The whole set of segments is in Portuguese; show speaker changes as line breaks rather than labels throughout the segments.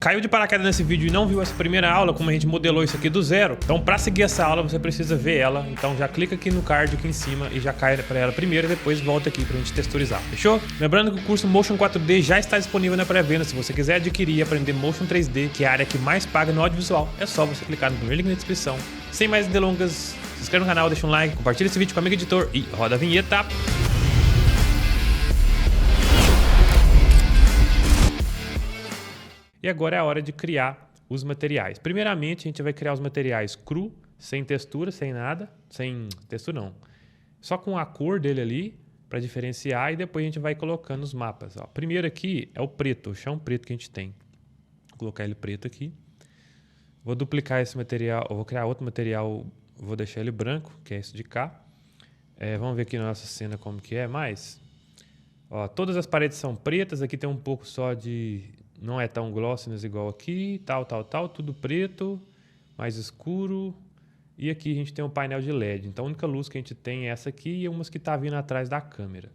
Caiu de paraquedas nesse vídeo e não viu essa primeira aula, como a gente modelou isso aqui do zero? Então, para seguir essa aula, você precisa ver ela. Então, já clica aqui no card aqui em cima e já cai para ela primeiro e depois volta aqui pra gente texturizar, fechou? Lembrando que o curso Motion 4D já está disponível na pré-venda. Se você quiser adquirir e aprender Motion 3D, que é a área que mais paga no audiovisual, é só você clicar no primeiro link na descrição. Sem mais delongas, se inscreve no canal, deixa um like, compartilha esse vídeo com o amigo editor e roda a vinheta. E agora é a hora de criar os materiais. Primeiramente, a gente vai criar os materiais cru, sem textura, sem nada. Sem textura não. Só com a cor dele ali, para diferenciar, e depois a gente vai colocando os mapas. Ó. Primeiro aqui é o preto, o chão preto que a gente tem. Vou colocar ele preto aqui. Vou duplicar esse material, vou criar outro material, vou deixar ele branco, que é esse de cá. Vamos ver aqui na nossa cena como que é mais. Ó, todas as paredes são pretas, aqui tem um pouco só de... Não é tão glossiness igual aqui, tal, tudo preto, mais escuro. E aqui a gente tem um painel de LED. Então a única luz que a gente tem é essa aqui e umas que está vindo atrás da câmera.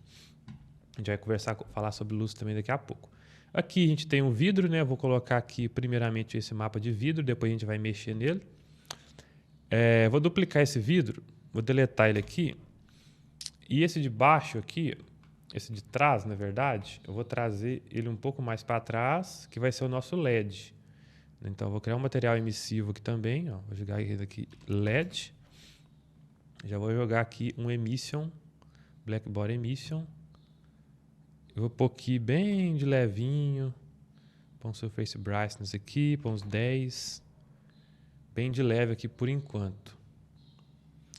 A gente vai falar sobre luz também daqui a pouco. Aqui a gente tem um vidro, né? Vou colocar aqui primeiramente esse mapa de vidro, depois a gente vai mexer nele. Vou duplicar esse vidro, vou deletar ele aqui. E esse de baixo aqui... Esse de trás, na verdade, eu vou trazer ele um pouco mais para trás, que vai ser o nosso LED. Então, eu vou criar um material emissivo aqui também. Ó. Vou jogar aqui LED. Já vou jogar aqui um Emission, Blackboard Emission. Eu vou pôr aqui bem de levinho. Põe um Surface Brightness aqui, põe uns 10. Bem de leve aqui por enquanto.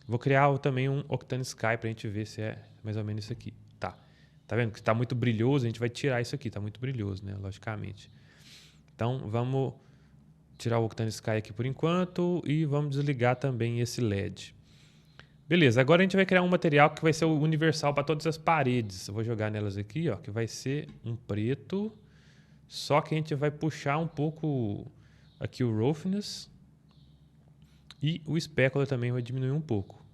Vou criar também um Octane Sky para a gente ver se é mais ou menos isso aqui. Tá vendo que está muito brilhoso? A gente vai tirar isso aqui. Está muito brilhoso, né? Logicamente. Então, vamos tirar o Octane Sky aqui por enquanto e vamos desligar também esse LED. Beleza, agora a gente vai criar um material que vai ser universal para todas as paredes. Eu vou jogar nelas aqui, ó, que vai ser um preto, só que a gente vai puxar um pouco aqui o roughness e o specular também vai diminuir um pouco.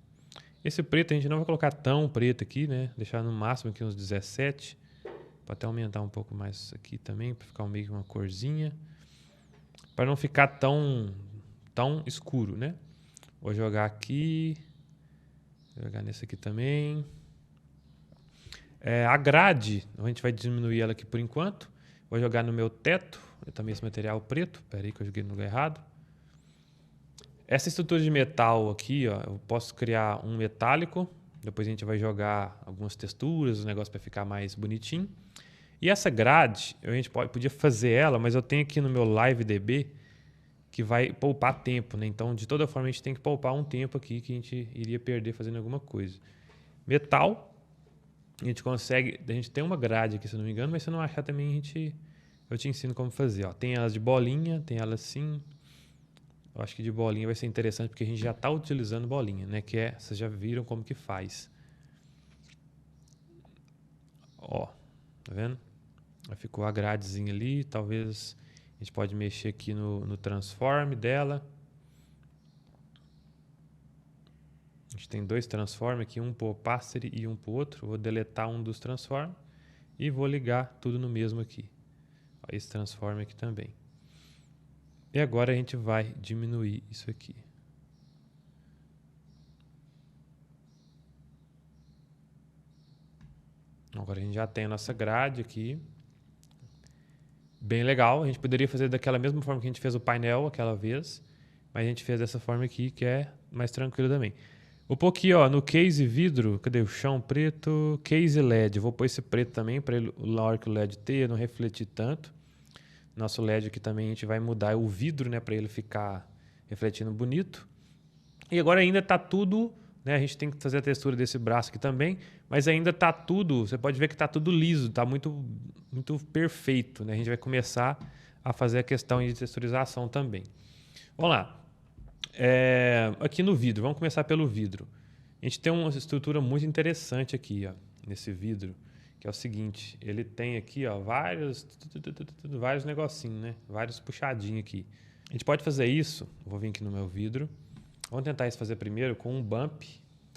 Esse preto a gente não vai colocar tão preto aqui, né? Deixar no máximo aqui uns 17. Pode até aumentar um pouco mais aqui também, para ficar meio que uma corzinha. Para não ficar tão escuro, né? Vou jogar aqui. Vou jogar nesse aqui também. A grade, a gente vai diminuir ela aqui por enquanto. Vou jogar no meu teto. Também esse material preto. Espera aí que eu joguei no lugar errado. Essa estrutura de metal aqui, ó, eu posso criar um metálico, depois a gente vai jogar algumas texturas, o negócio para ficar mais bonitinho. E essa grade, a gente podia fazer ela, mas eu tenho aqui no meu LiveDB que vai poupar tempo, né? Então, de toda forma, a gente tem que poupar um tempo aqui que a gente iria perder fazendo alguma coisa. Metal, a gente tem uma grade aqui, se eu não me engano, mas se eu não achar também, eu te ensino como fazer. Ó. Tem elas de bolinha, tem elas assim... Eu acho que de bolinha vai ser interessante porque a gente já está utilizando bolinha, né? Vocês já viram como que faz. Ó, tá vendo? Ficou a gradezinha ali. Talvez a gente pode mexer aqui no transform dela. A gente tem dois transform aqui, um para o opacity e um para o outro. Vou deletar um dos transform e vou ligar tudo no mesmo aqui. Ó, esse transform aqui também. E agora a gente vai diminuir isso aqui. Agora a gente já tem a nossa grade aqui. Bem legal. A gente poderia fazer daquela mesma forma que a gente fez o painel aquela vez. Mas a gente fez dessa forma aqui, que é mais tranquilo também. Vou pôr aqui, ó, no case vidro. Cadê o chão preto? Case LED. Vou pôr esse preto também, para na hora que o LED ter, não refletir tanto. Nosso LED aqui também a gente vai mudar o vidro, né, para ele ficar refletindo bonito. E agora ainda está tudo, né, a gente tem que fazer a textura desse braço aqui também, mas ainda está tudo, você pode ver que está tudo liso, está muito perfeito, né? A gente vai começar a fazer a questão de texturização também. Vamos lá. Aqui no vidro, vamos começar pelo vidro. A gente tem uma estrutura muito interessante aqui, ó, nesse vidro. Que é o seguinte, ele tem aqui, ó, vários negocinhos, né? Vários puxadinhos aqui. A gente pode fazer isso, vou vir aqui no meu vidro. Vamos tentar isso fazer primeiro com um bump.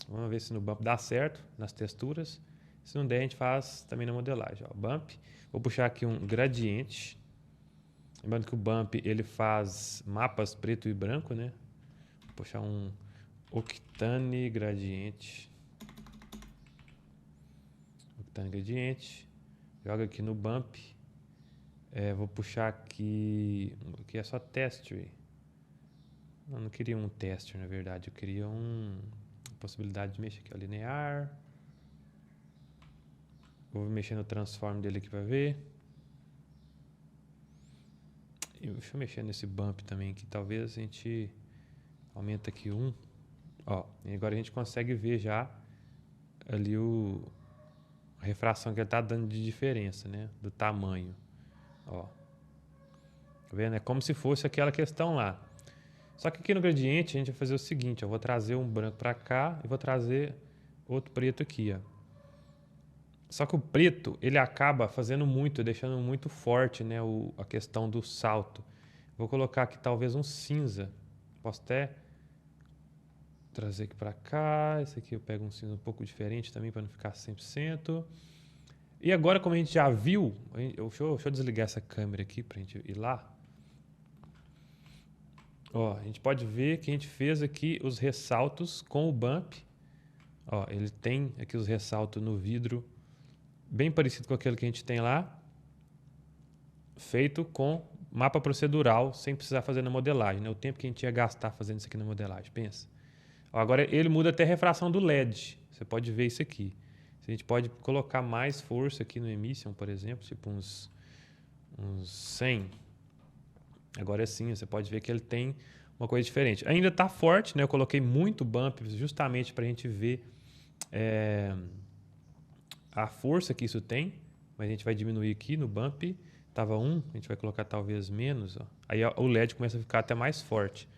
Vamos ver se no bump dá certo, nas texturas. Se não der, a gente faz também na modelagem. Ó, bump. Vou puxar aqui um gradiente. Lembrando que o Bump ele faz mapas preto e branco, né? Vou puxar um Octane Gradiente. Octane Gradiente. Joga aqui no Bump. Vou puxar aqui. Aqui é só Tester. Não queria um Tester, na verdade. Eu queria possibilidade de mexer aqui. Ó, linear. Vou mexer no transform dele aqui para ver. Deixa eu mexer nesse bump também, que talvez a gente aumenta aqui Ó, e agora a gente consegue ver já ali a refração que ele está dando de diferença, né? Do tamanho. Ó. Tá vendo? É como se fosse aquela questão lá. Só que aqui no gradiente a gente vai fazer o seguinte, ó, eu vou trazer um branco para cá e vou trazer outro preto aqui, ó. Só que o preto, ele acaba fazendo muito, deixando muito forte, né, a questão do salto. Vou colocar aqui talvez um cinza. Posso até trazer aqui para cá. Esse aqui eu pego um cinza um pouco diferente também para não ficar 100%. E agora, como a gente já viu, deixa eu desligar essa câmera aqui para a gente ir lá. Ó, a gente pode ver que a gente fez aqui os ressaltos com o bump. Ó, ele tem aqui os ressaltos no vidro, bem parecido com aquele que a gente tem lá, feito com mapa procedural, sem precisar fazer na modelagem, né? O tempo que a gente ia gastar fazendo isso aqui na modelagem, pensa. Ó, agora ele muda até a refração do LED, você pode ver isso aqui. A gente pode colocar mais força aqui no emission, por exemplo, tipo uns 100. Agora sim, você pode ver que ele tem uma coisa diferente. Ainda está forte, né? Eu coloquei muito bump justamente para a gente ver a força que isso tem, mas a gente vai diminuir aqui no bump. Estava 1, a gente vai colocar talvez menos. Ó. Aí o LED começa a ficar até mais forte.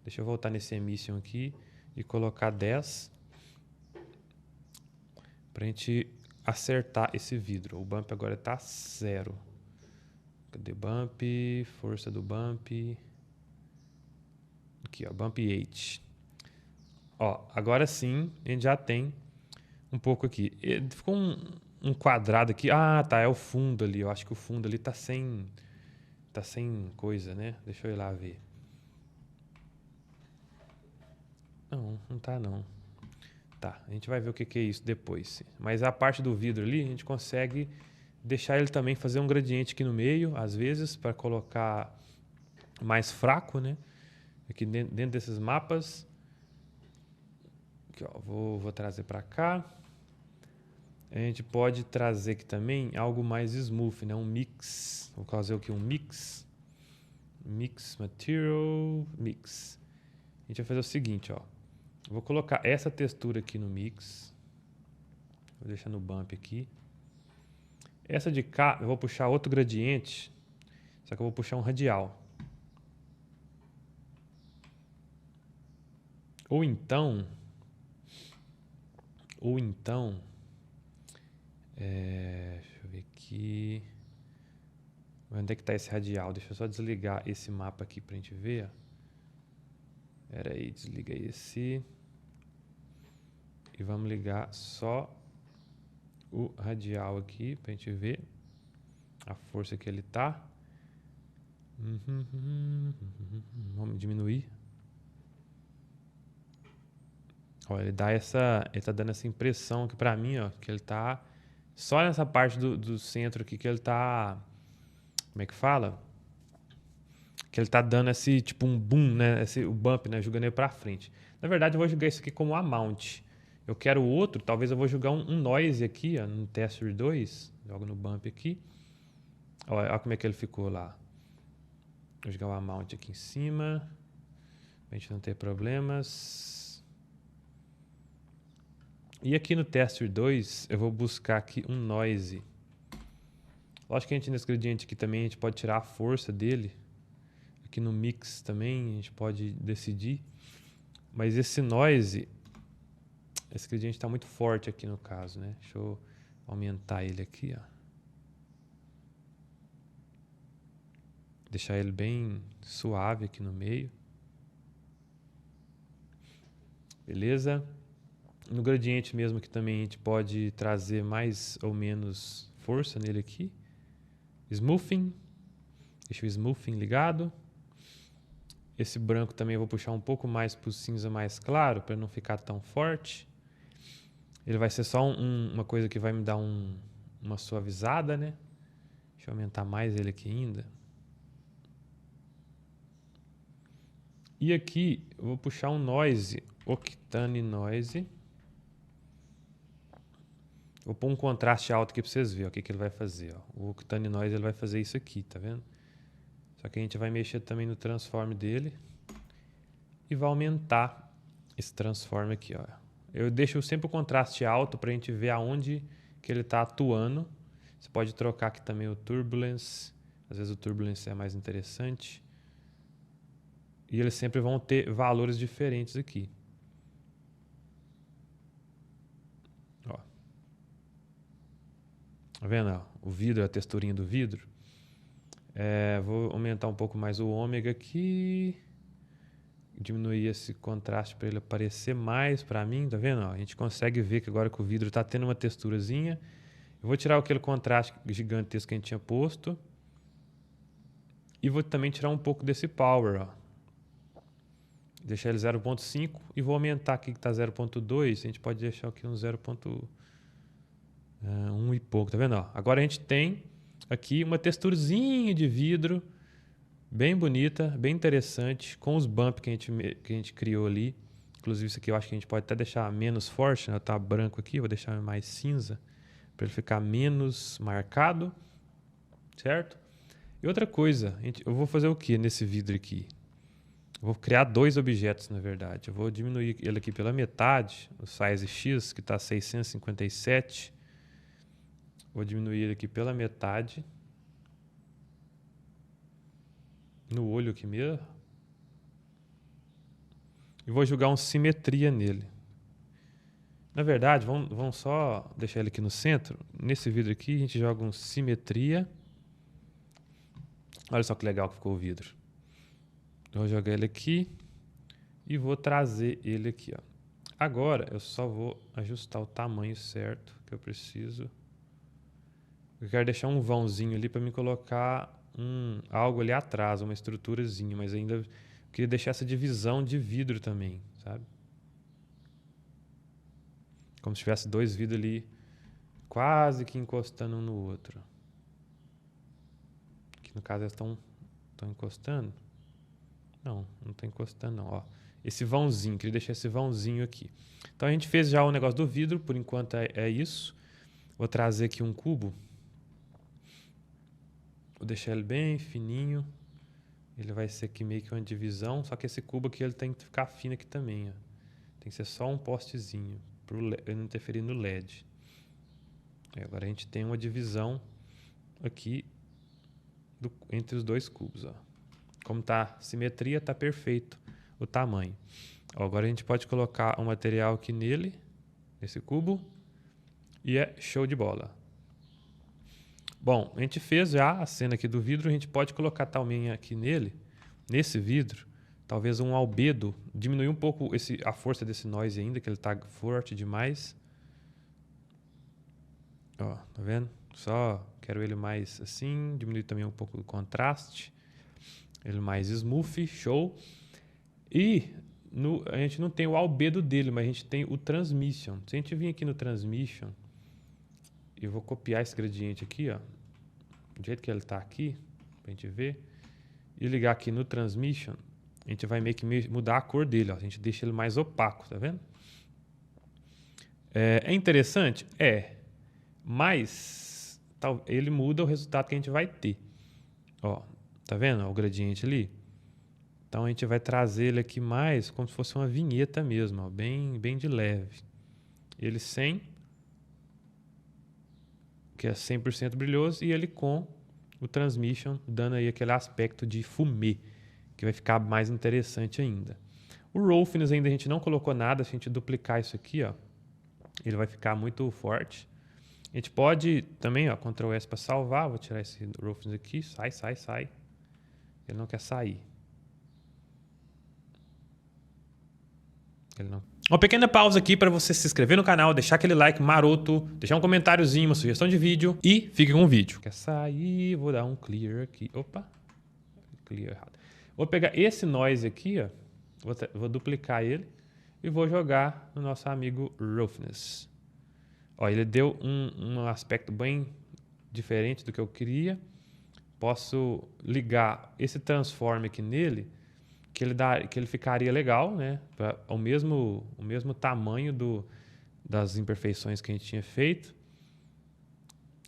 Deixa eu voltar nesse emission aqui e colocar 10 para a gente acertar esse vidro. O bump agora está 0. Cadê bump? Força do bump. Aqui, ó, bump 8. Ó, agora sim, a gente já tem um pouco aqui. Ficou um quadrado aqui. Ah, tá, é o fundo ali. Eu acho que o fundo ali tá sem coisa, né? Deixa eu ir lá ver. Não tá não. Tá, a gente vai ver o que é isso depois. Mas a parte do vidro ali, a gente consegue deixar ele também fazer um gradiente aqui no meio, às vezes, para colocar mais fraco, né? Aqui dentro desses mapas. Aqui, ó, vou trazer para cá. A gente pode trazer aqui também algo mais smooth, né? Um mix. Vou fazer aqui um mix. Mix material, mix. A gente vai fazer o seguinte, ó. Vou colocar essa textura aqui no mix. Vou deixar no bump aqui. Essa de cá, eu vou puxar outro gradiente. Só que eu vou puxar um radial. Ou então... deixa eu ver aqui. Onde é que está esse radial? Deixa eu só desligar esse mapa aqui para a gente ver. Espera aí, desliga esse. E vamos ligar só o radial aqui para a gente ver a força que ele tá. Vamos diminuir. Ó, ele tá dando essa impressão aqui para mim, ó, que ele tá só nessa parte do centro aqui que ele tá, como é que fala? Que ele tá dando esse tipo um boom, né? O bump, né? Jogando ele para frente. Na verdade, eu vou jogar isso aqui como uma mount. Eu quero outro, talvez eu vou jogar um noise aqui, ó, no tester 2. Jogo no bump aqui. Olha como é que ele ficou lá. Vou jogar uma mount aqui em cima. Pra gente não ter problemas. E aqui no tester 2, eu vou buscar aqui um noise. Lógico que a gente nesse gradiente aqui também, a gente pode tirar a força dele. Aqui no mix também, a gente pode decidir. Mas esse noise... Esse gradiente está muito forte aqui no caso, né? Deixa eu aumentar ele aqui, ó. Deixar ele bem suave aqui no meio. Beleza? No gradiente mesmo que também a gente pode trazer mais ou menos força nele aqui. Smoothing. Deixa o smoothing ligado. Esse branco também eu vou puxar um pouco mais para o cinza mais claro, para não ficar tão forte. Ele vai ser só uma coisa que vai me dar uma suavizada, né? Deixa eu aumentar mais ele aqui ainda. E aqui eu vou puxar um noise, Octane Noise. Vou pôr um contraste alto aqui para vocês verem o que ele vai fazer. Ó. O Octane Noise ele vai fazer isso aqui, tá vendo? Só que a gente vai mexer também no transform dele e vai aumentar esse transform aqui, ó. Eu deixo sempre o contraste alto para a gente ver aonde que ele está atuando. Você pode trocar aqui também o Turbulence. Às vezes o Turbulence é mais interessante. E eles sempre vão ter valores diferentes aqui. Ó. Tá vendo? Ó? O vidro, a texturinha do vidro. Vou aumentar um pouco mais o ômega aqui. Diminuir esse contraste para ele aparecer mais para mim, tá vendo? Ó, a gente consegue ver que agora que o vidro está tendo uma texturazinha. Eu vou tirar aquele contraste gigantesco que a gente tinha posto. E vou também tirar um pouco desse power, ó. Deixar ele 0.5 e vou aumentar aqui que está 0.2. A gente pode deixar aqui um 0.1 e pouco, tá vendo? Ó, agora a gente tem aqui uma texturazinha de vidro bem bonita, bem interessante, com os bumps que a gente criou ali. Inclusive isso aqui eu acho que a gente pode até deixar menos forte, né? Tá branco aqui, vou deixar mais cinza para ele ficar menos marcado, certo? E outra coisa, eu vou fazer o que nesse vidro aqui? Eu vou criar dois objetos, na verdade. Eu vou diminuir ele aqui pela metade, o size X, que está 657. Vou diminuir ele aqui pela metade. No olho aqui mesmo. E vou jogar um simetria nele. Na verdade, vamos só deixar ele aqui no centro. Nesse vidro aqui, a gente joga um simetria. Olha só que legal que ficou o vidro. Eu vou jogar ele aqui e vou trazer ele aqui, ó. Agora, eu só vou ajustar o tamanho certo que eu preciso. Eu quero deixar um vãozinho ali para me colocar algo ali atrás, uma estruturazinha, mas ainda queria deixar essa divisão de vidro também, sabe? Como se tivesse dois vidros ali quase que encostando um no outro. Aqui no caso eles estão encostando. Não está encostando não, ó. Esse vãozinho, queria deixar esse vãozinho aqui. Então a gente fez já o negócio do vidro, por enquanto é isso. Vou trazer aqui um cubo. Vou deixar ele bem fininho. Ele vai ser aqui meio que uma divisão, só que esse cubo aqui ele tem que ficar fino aqui também, ó. Tem que ser só um postezinho, para ele não interferir no LED. E agora a gente tem uma divisão aqui entre os dois cubos, ó. Como tá simetria, tá perfeito o tamanho. Ó, agora a gente pode colocar um material aqui nesse cubo, e é show de bola. Bom, a gente fez já a cena aqui do vidro, a gente pode colocar também aqui nesse vidro, talvez um albedo, diminuir um pouco a força desse noise ainda, que ele está forte demais. Ó, tá vendo? Só quero ele mais assim, diminuir também um pouco o contraste, ele mais smooth, show. E a gente não tem o albedo dele, mas a gente tem o transmission. Se a gente vir aqui no transmission, eu vou copiar esse gradiente aqui, ó, do jeito que ele está aqui, para a gente ver, e ligar aqui no transmission, a gente vai meio que mudar a cor dele, ó. A gente deixa ele mais opaco, tá vendo? É interessante? Mas ele muda o resultado que a gente vai ter. Ó, tá vendo o gradiente ali? Então a gente vai trazer ele aqui mais como se fosse uma vinheta mesmo, ó, bem de leve. Ele sem, que é 100% brilhoso, e ele com o transmission, dando aí aquele aspecto de fumê, que vai ficar mais interessante ainda. O roughness ainda a gente não colocou nada, se a gente duplicar isso aqui, ó, ele vai ficar muito forte. A gente pode também, ó, Ctrl S para salvar, vou tirar esse roughness aqui, sai. Ele não quer sair. Ele não. Uma pequena pausa aqui para você se inscrever no canal, deixar aquele like maroto, deixar um comentáriozinho, uma sugestão de vídeo e fique com o vídeo. Quer sair? Vou dar um clear aqui. Opa, clear errado. Vou pegar esse noise aqui, ó, vou duplicar ele e vou jogar no nosso amigo Roughness. Ó, ele deu um aspecto bem diferente do que eu queria. Posso ligar esse transform aqui nele, que ele ficaria legal, né? O mesmo tamanho das imperfeições que a gente tinha feito.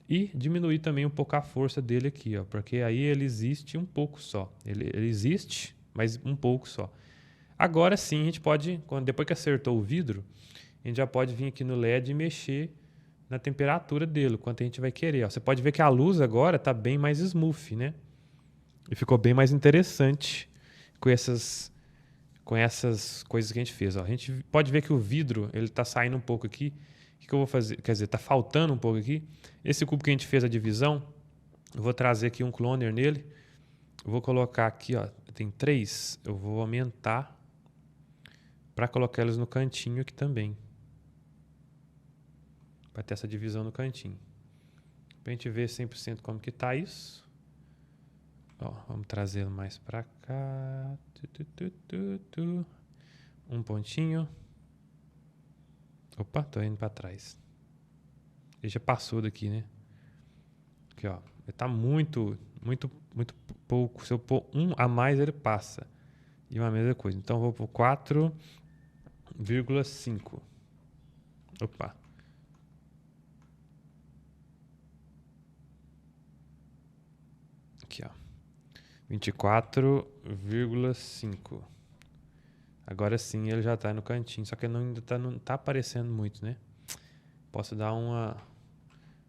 E diminuir também um pouco a força dele aqui, ó, porque aí ele existe um pouco só. Ele existe, mas um pouco só. Agora sim, a gente pode, depois que acertou o vidro, a gente já pode vir aqui no LED e mexer na temperatura dele, quanto a gente vai querer. Ó. Você pode ver que a luz agora está bem mais smooth, né? E ficou bem mais interessante com essas coisas que a gente fez. Ó. A gente pode ver que o vidro ele está saindo um pouco aqui. O que eu vou fazer? Quer dizer, está faltando um pouco aqui. Esse cubo que a gente fez a divisão, eu vou trazer aqui um cloner nele. Eu vou colocar aqui, ó, tem 3. Eu vou aumentar para colocar eles no cantinho aqui também. Para ter essa divisão no cantinho. Para a gente ver 100% como que está isso. Ó, vamos trazê-lo mais para cá. Um pontinho. Opa, tô indo para trás. Ele já passou daqui, né? Aqui, ó. Ele tá muito pouco. Se eu pôr um a mais, ele passa. E uma mesma coisa. Então, eu vou pôr 4,5. Opa. Aqui, ó. 24,5. Agora sim ele já está no cantinho, só que ainda não tá aparecendo muito, né? Posso dar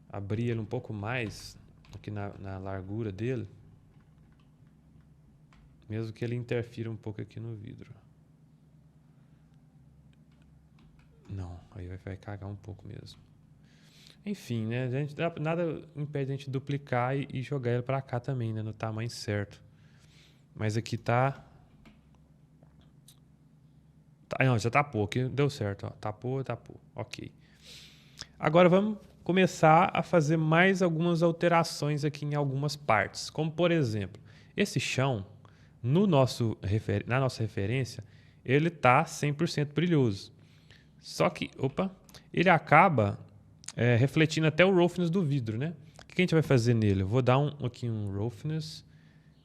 abrir ele um pouco mais aqui na largura dele, mesmo que ele interfira um pouco aqui no vidro. Não, aí vai cagar um pouco mesmo. Enfim, né? Nada impede a gente duplicar e jogar ele para cá também, né? No tamanho certo. Mas aqui tá... Não, já tapou aqui, deu certo. Ó. Tapou. Ok. Agora vamos começar a fazer mais algumas alterações aqui em algumas partes. Como, por exemplo, esse chão, na nossa referência, ele tá 100% brilhoso. Só que, ele acaba refletindo até o roughness do vidro, né? O que a gente vai fazer nele? Eu vou dar aqui um roughness,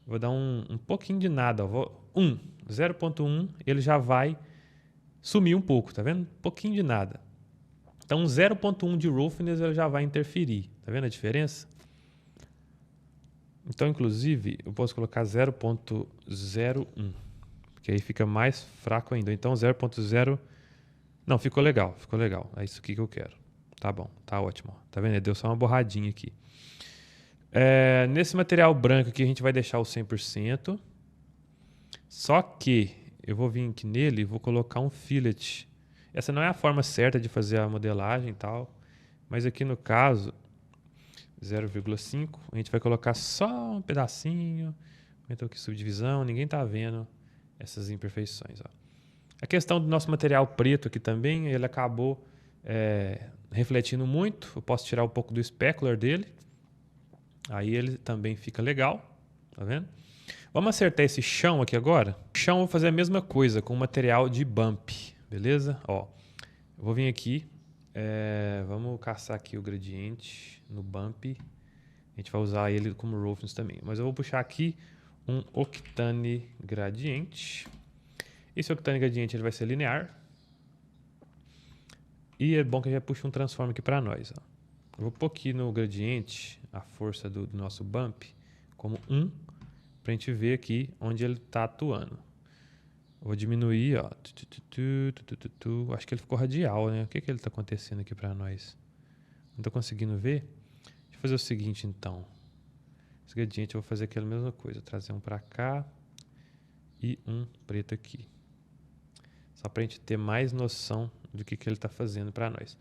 vou dar um pouquinho de nada. 0.1, ele já vai sumir um pouco, tá vendo? Um pouquinho de nada. Então, 0.1 de roughness ele já vai interferir. Tá vendo a diferença? Então, inclusive, eu posso colocar 0.01, porque aí fica mais fraco ainda. Então, 0.0... Não, ficou legal. É isso aqui que eu quero. Tá bom, tá ótimo. Tá vendo? Deu só uma borradinha aqui. Nesse material branco aqui, a gente vai deixar o 100%. Só que eu vou vir aqui nele e vou colocar um fillet. Essa não é a forma certa de fazer a modelagem e tal, mas aqui no caso 0,5 a gente vai colocar só um pedacinho. Aumentou aqui subdivisão, ninguém está vendo essas imperfeições. Ó. A questão do nosso material preto aqui também, ele acabou refletindo muito. Eu posso tirar um pouco do specular dele, aí ele também fica legal, tá vendo? Vamos acertar esse chão aqui agora. O chão eu vou fazer a mesma coisa com o material de bump, beleza? Ó, eu vou vir aqui, vamos caçar aqui o gradiente no bump. A gente vai usar ele como roughness também. Mas eu vou puxar aqui um Octane Gradiente. Esse Octane Gradiente ele vai ser linear. E é bom que a gente puxe um transform aqui para nós. Ó. Eu vou pôr aqui no gradiente a força do nosso bump como 1. Para a gente ver aqui onde ele está atuando. Vou diminuir, ó. Acho que ele ficou radial, né? O que ele está acontecendo aqui para nós? Não estou conseguindo ver. Deixa eu fazer o seguinte, então. Esse gradiente eu vou fazer aquela mesma coisa. Trazer um para cá e um preto aqui. Só para a gente ter mais noção do que ele está fazendo para nós.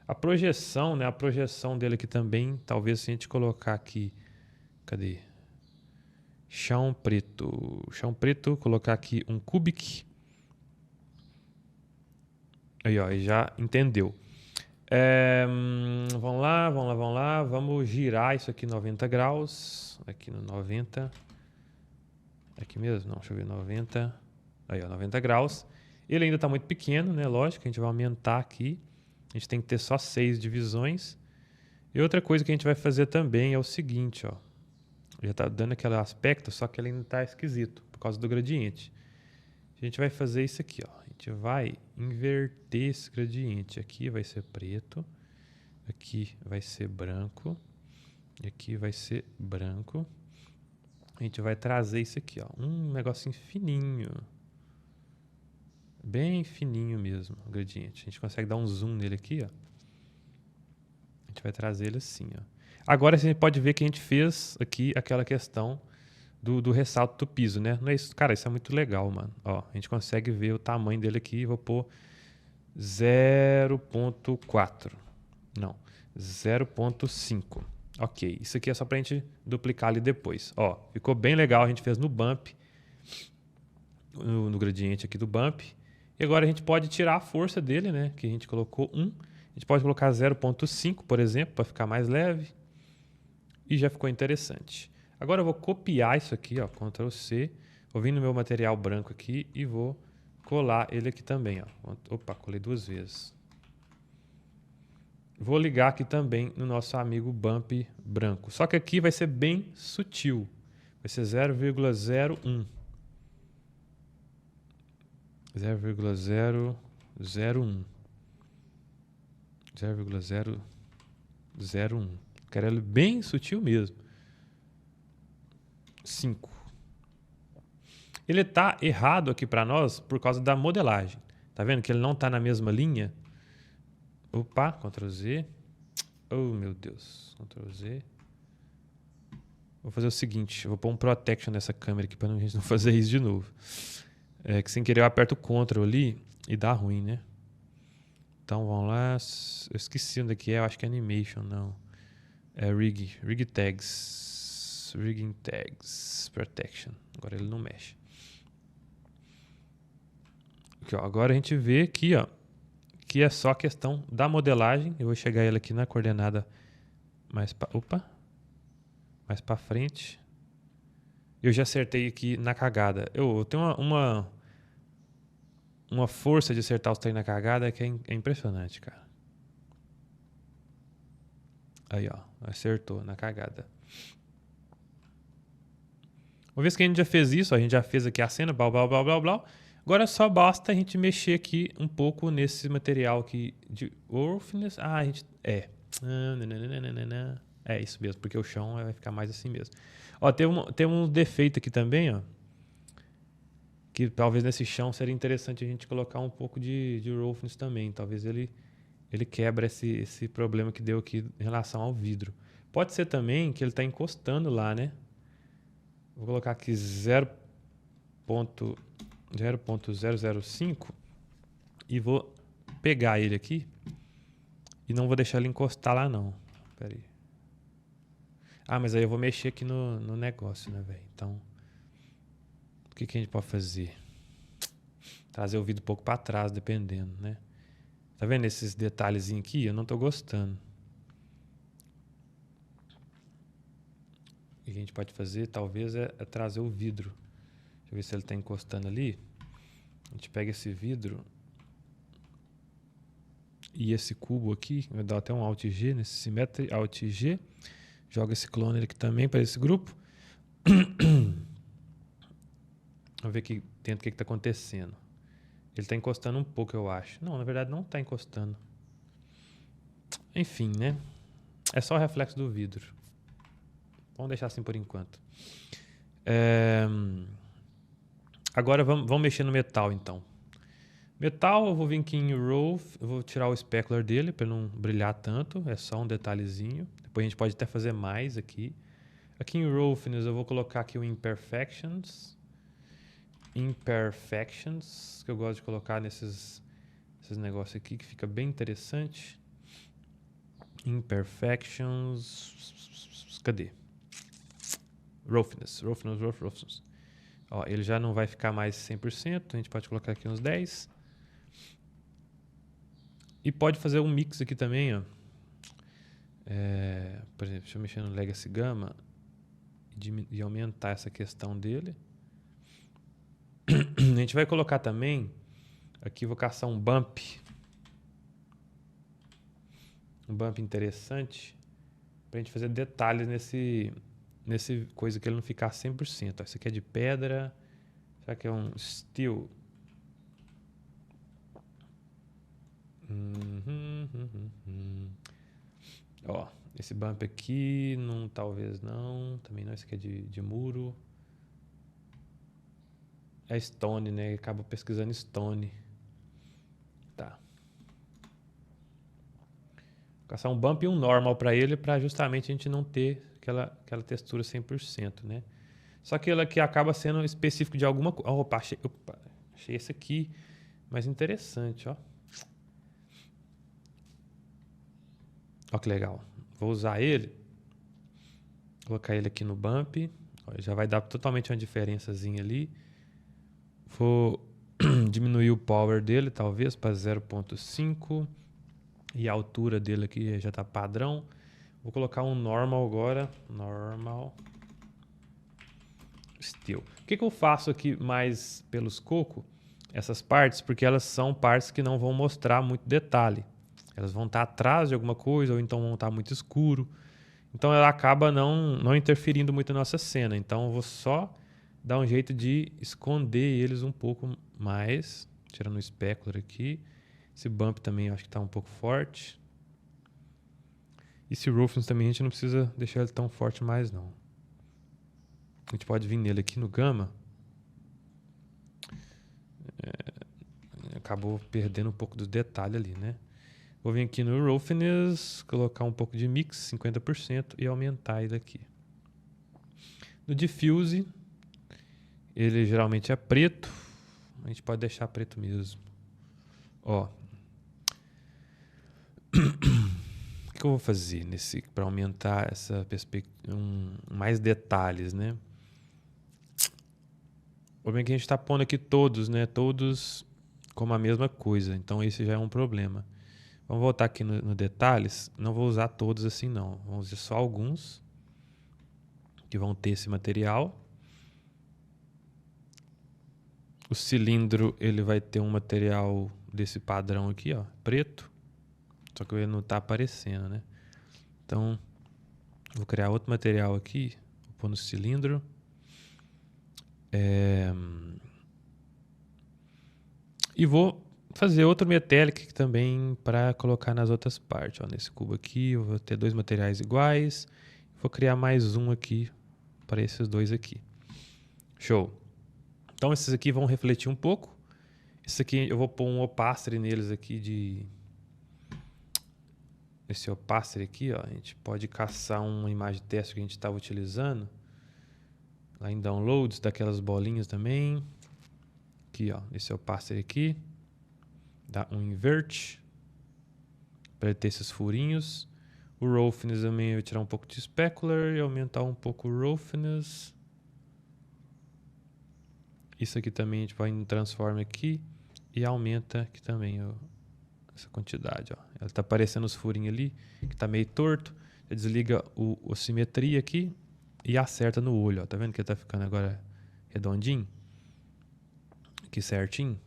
A projeção, né? A projeção dele aqui também, talvez se a gente colocar aqui... Cadê? Chão preto, colocar aqui um cubic. Aí, ó, já entendeu. Vamos lá. Vamos girar isso aqui 90 graus. Aqui no 90. Aqui mesmo? Não, deixa eu ver, 90. Aí, ó, 90 graus. Ele ainda está muito pequeno, né? Lógico, a gente vai aumentar aqui. A gente tem que ter só 6 divisões. E outra coisa que a gente vai fazer também é o seguinte, ó. Já está dando aquele aspecto, só que ele ainda está esquisito, por causa do gradiente. A gente vai fazer isso aqui, ó. A gente vai inverter esse gradiente. Aqui vai ser preto. Aqui vai ser branco. E aqui vai ser branco. A gente vai trazer isso aqui, ó. Um negocinho fininho. Bem fininho mesmo, o gradiente. A gente consegue dar um zoom nele aqui, ó. A gente vai trazer ele assim, ó. Agora a gente pode ver que a gente fez aqui aquela questão do ressalto do piso, né? Não é isso? Cara, isso é muito legal, mano. Ó, a gente consegue ver o tamanho dele aqui. Vou pôr 0.4. Não, 0.5. Ok, isso aqui é só pra gente duplicar ali depois. Ó, ficou bem legal, a gente fez no bump, no gradiente aqui do bump. E agora a gente pode tirar a força dele, né? Que a gente colocou 1. A gente pode colocar 0.5, por exemplo, para ficar mais leve. E já ficou interessante. Agora eu vou copiar isso aqui, ó, Ctrl C. Vou vir no meu material branco aqui e vou colar ele aqui também, ó. Opa, colei 2 vezes. Vou ligar aqui também no nosso amigo bump branco. Só que aqui vai ser bem sutil. Vai ser 0,01. 0,001. 0,001. Quero ele bem sutil mesmo. 5. Ele está errado aqui para nós por causa da modelagem. Tá vendo que ele não está na mesma linha? Opa, Ctrl Z. Oh, meu Deus. Ctrl Z. Vou fazer o seguinte, eu vou pôr um protection nessa câmera aqui para a gente não fazer isso de novo. É que sem querer eu aperto o Ctrl ali e dá ruim, né? Então vamos lá. Eu esqueci onde é que é, eu acho que é Animation, não. É Rig Tags. Rigging Tags. Protection. Agora ele não mexe. Aqui, ó, agora a gente vê aqui, ó, que é só a questão da modelagem. Eu vou chegar ele aqui na coordenada mais mais para frente. Eu já acertei aqui na cagada. Eu tenho uma força de acertar os trem na cagada que é impressionante, cara. Aí, ó, acertou na cagada. Uma vez que a gente já fez isso, a gente já fez aqui a cena, blá, blá, blá, blá, blá. Agora só basta a gente mexer aqui um pouco nesse material aqui de roughness. Ah, a gente... É isso mesmo, porque o chão vai ficar mais assim mesmo. Ó, tem um defeito aqui também, ó. Que talvez nesse chão seria interessante a gente colocar um pouco de roughness também. Talvez ele quebra esse problema que deu aqui em relação ao vidro. Pode ser também que ele está encostando lá, né? Vou colocar aqui 0.005 e vou pegar ele aqui e não vou deixar ele encostar lá não. Pera aí. Ah, mas aí eu vou mexer aqui no negócio, né, velho? Então, o que a gente pode fazer? Trazer o vidro um pouco para trás, dependendo, né? Tá vendo esses detalhezinhos aqui? Eu não tô gostando. O que a gente pode fazer, talvez, é trazer o vidro. Deixa eu ver se ele tá encostando ali. A gente pega esse vidro e esse cubo aqui, vai dar até um Alt G nesse Symmetry, Alt G. Joga esse cloner aqui também para esse grupo. Vamos ver aqui dentro o que está acontecendo. Ele está encostando um pouco, eu acho. Não, na verdade não está encostando. Enfim, né? É só o reflexo do vidro. Vamos deixar assim por enquanto. Agora vamos mexer no metal, então. Metal, eu vou vir aqui em Rough, eu vou tirar o specular dele para não brilhar tanto. É só um detalhezinho. Depois a gente pode até fazer mais aqui. Aqui em Roughness eu vou colocar aqui o Imperfections. Imperfections, que eu gosto de colocar esses negócios aqui, que fica bem interessante. Imperfections. Cadê? Roughness. Ó, ele já não vai ficar mais 100%, a gente pode colocar aqui uns 10%. E pode fazer um mix aqui também, ó. Por exemplo, deixa eu mexer no Legacy Gamma e aumentar essa questão dele. gente vai colocar também... Aqui vou caçar um bump. Um bump interessante. Pra gente fazer detalhes nesse coisa que ele não ficar 100%. Ó, isso aqui é de pedra. Será que é um steel? Ó, esse bump aqui, não, talvez não. Também não, esse aqui é de muro. É stone, né? Acabo pesquisando stone. Tá. Vou caçar um bump e um normal para ele, para justamente a gente não ter aquela textura 100%, né? Só que ele aqui acaba sendo específico de alguma coisa. Opa, achei esse aqui mais interessante, ó. Ó que legal. Vou usar ele. Colocar ele aqui no bump. Ó, já vai dar totalmente uma diferençazinha ali. Vou diminuir o power dele, talvez, para 0.5. E a altura dele aqui já está padrão. Vou colocar um normal agora. Normal. Steel. O que eu faço aqui mais pelos cocos? Essas partes, porque elas são partes que não vão mostrar muito detalhe. Elas vão estar atrás de alguma coisa, ou então vão estar muito escuro. Então ela acaba não interferindo muito na nossa cena. Então eu vou só dar um jeito de esconder eles um pouco mais. Tirando o specular aqui. Esse bump também acho que está um pouco forte. Esse roughness também a gente não precisa deixar ele tão forte mais não. A gente pode vir nele aqui no gamma. Acabou perdendo um pouco do detalhe ali, né? Vou vir aqui no roughness, colocar um pouco de mix, 50%, e aumentar ele aqui. No diffuse, ele geralmente é preto. A gente pode deixar preto mesmo. Ó. O que eu vou fazer nesse para aumentar essa perspectiva, mais detalhes, né? O problema é que a gente está pondo aqui todos, né? Todos como a mesma coisa. Então esse já é um problema. Vamos voltar aqui no detalhes. Não vou usar todos assim não. Vamos usar só alguns que vão ter esse material. O cilindro ele vai ter um material desse padrão aqui, ó, preto. Só que ele não está aparecendo, né? Então vou criar outro material aqui. Vou pôr no cilindro. E vou fazer outro metallic também para colocar nas outras partes. Ó, nesse cubo aqui eu vou ter dois materiais iguais. Vou criar mais um aqui para esses dois aqui. Show. Então esses aqui vão refletir um pouco. Esse aqui eu vou pôr um opacity neles aqui esse opacity aqui, ó, a gente pode caçar uma imagem de teste que a gente estava utilizando. Lá em downloads, daquelas bolinhas também. Aqui, ó, esse opacity aqui. Dá um invert. Para ele ter esses furinhos. O roughness também eu vou tirar um pouco de specular e aumentar um pouco o roughness. Isso aqui também a gente vai em transform aqui e aumenta aqui também essa quantidade, ó. Ela tá aparecendo os furinhos ali, que tá meio torto. Você desliga o simetria aqui e acerta no olho, ó. Tá vendo que ele tá ficando agora redondinho? Aqui certinho.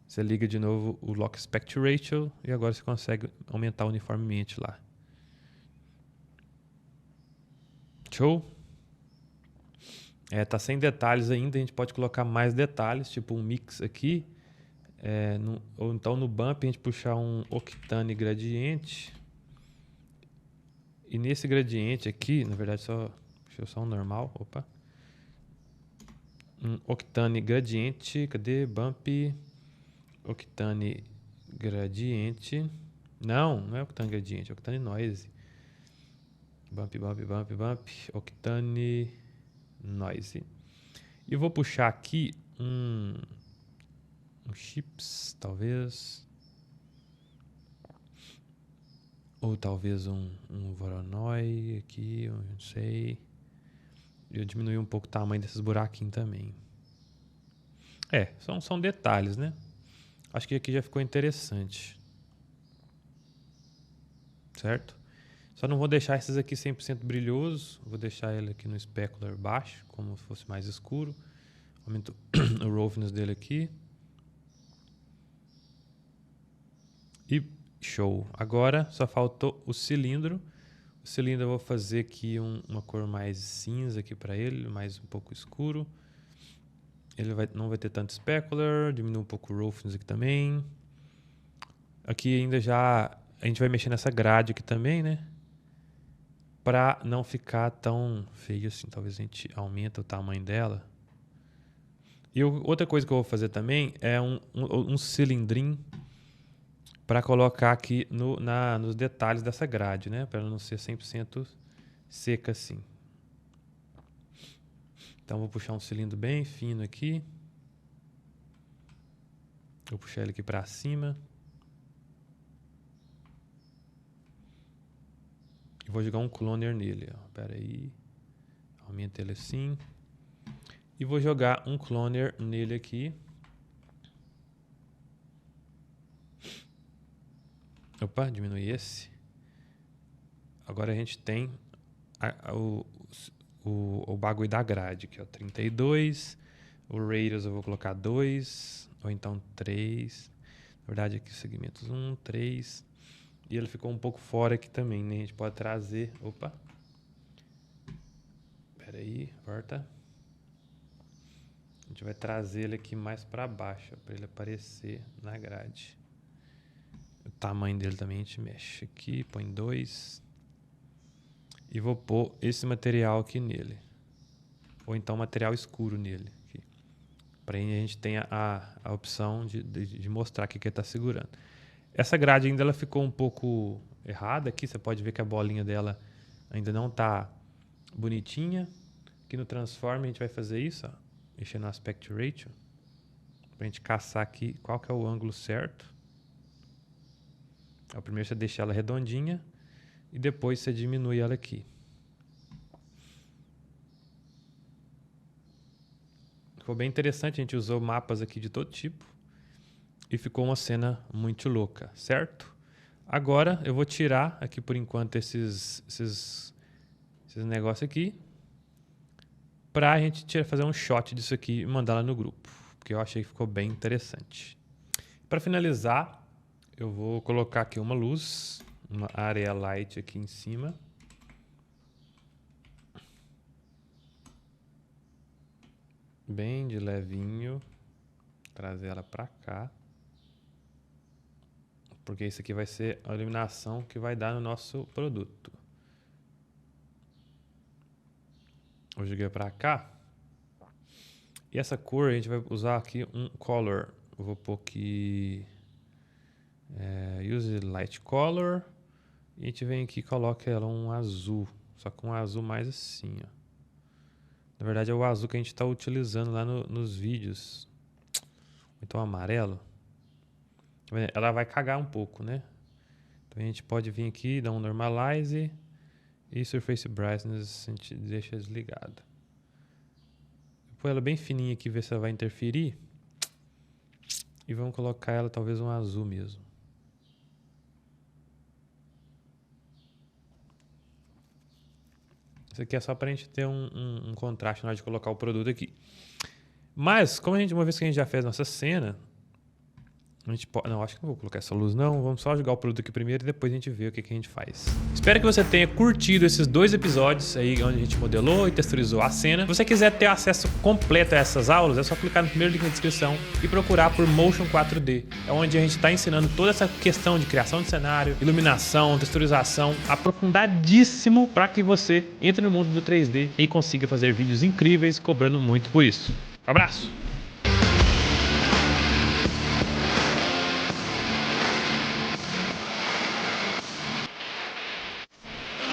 Você liga de novo o Lock Aspect Ratio e agora você consegue aumentar uniformemente lá. Show? Tá sem detalhes ainda, a gente pode colocar mais detalhes, tipo um mix aqui. Ou então no bump a gente puxar um Octane gradiente. E nesse gradiente aqui, na verdade deixa eu só um normal, opa. Um Octane gradiente, cadê? Bump, Octane gradiente. Não é Octane gradiente, é Octane noise. Bump, Octane noise. E eu vou puxar aqui um chips, talvez. Ou talvez um Voronoi aqui, eu não sei. Eu diminui um pouco o tamanho desses buraquinhos também. São detalhes, né? Acho que aqui já ficou interessante. Certo? Só não vou deixar esses aqui 100% brilhosos. Vou deixar ele aqui no specular baixo, como se fosse mais escuro. Aumento o roughness dele aqui. E show. Agora só faltou o cilindro. O cilindro eu vou fazer aqui uma cor mais cinza aqui para ele, mais um pouco escuro. Ele não vai ter tanto specular, diminui um pouco o roughness aqui também. Aqui ainda já a gente vai mexer nessa grade aqui também, né? Para não ficar tão feio assim. Talvez a gente aumente o tamanho dela. E outra coisa que eu vou fazer também é um cilindrinho para colocar aqui nos detalhes dessa grade, né? Para ela não ser 100% seca assim. Então vou puxar um cilindro bem fino aqui. Vou puxar ele aqui para cima. E vou jogar um cloner nele. Espera aí. Aumenta ele assim. E vou jogar um cloner nele aqui. Opa, diminui esse. Agora a gente tem o bagulho da grade aqui, ó. 32. O radius eu vou colocar 2. Ou então 3. Na verdade aqui segmentos 1, 3. E ele ficou um pouco fora aqui também, né? A gente pode trazer... Opa. Espera aí, volta. A gente vai trazer ele aqui mais para baixo, para ele aparecer na grade. O tamanho dele também a gente mexe aqui, põe 2. E vou pôr esse material aqui nele. Ou então material escuro nele. Para a gente ter a opção de mostrar o que ele está segurando. Essa grade ainda ela ficou um pouco errada aqui. Você pode ver que a bolinha dela ainda não está bonitinha. Aqui no Transform a gente vai fazer isso, ó, mexer no Aspect Ratio. Para a gente caçar aqui qual que é o ângulo certo. Então, primeiro você deixa ela redondinha e depois você diminui ela aqui. Ficou bem interessante, a gente usou mapas aqui de todo tipo e ficou uma cena muito louca, certo? Agora eu vou tirar aqui por enquanto esses negócios aqui para a gente fazer um shot disso aqui e mandar lá no grupo, porque eu achei que ficou bem interessante. Para finalizar, eu vou colocar aqui uma luz, uma area light aqui em cima. Bem de levinho. Trazer ela para cá. Porque isso aqui vai ser a iluminação que vai dar no nosso produto. Eu joguei para cá. E essa cor a gente vai usar aqui um color. Eu vou pôr aqui... use light color. E a gente vem aqui e coloca ela um azul. Só com um azul mais assim, ó. Na verdade é o azul que a gente está utilizando lá nos vídeos. Então amarelo. Ela vai cagar um pouco, né? Então a gente pode vir aqui, dar um normalize. E surface brightness a gente deixa desligado. Põe ela bem fininha aqui, ver se ela vai interferir. E vamos colocar ela talvez um azul mesmo. Isso aqui é só para a gente ter um contraste na hora de colocar o produto aqui. Mas, como uma vez que a gente já fez nossa cena, a gente pode... Não, acho que não vou colocar essa luz não. Vamos só jogar o produto aqui primeiro e depois a gente vê o que a gente faz. Espero que você tenha curtido esses 2 episódios aí onde a gente modelou e texturizou a cena. Se você quiser ter acesso completo a essas aulas, é só clicar no primeiro link na descrição e procurar por Motion 4D. É onde a gente está ensinando toda essa questão de criação de cenário, iluminação, texturização, aprofundadíssimo para que você entre no mundo do 3D e consiga fazer vídeos incríveis cobrando muito por isso. Um abraço!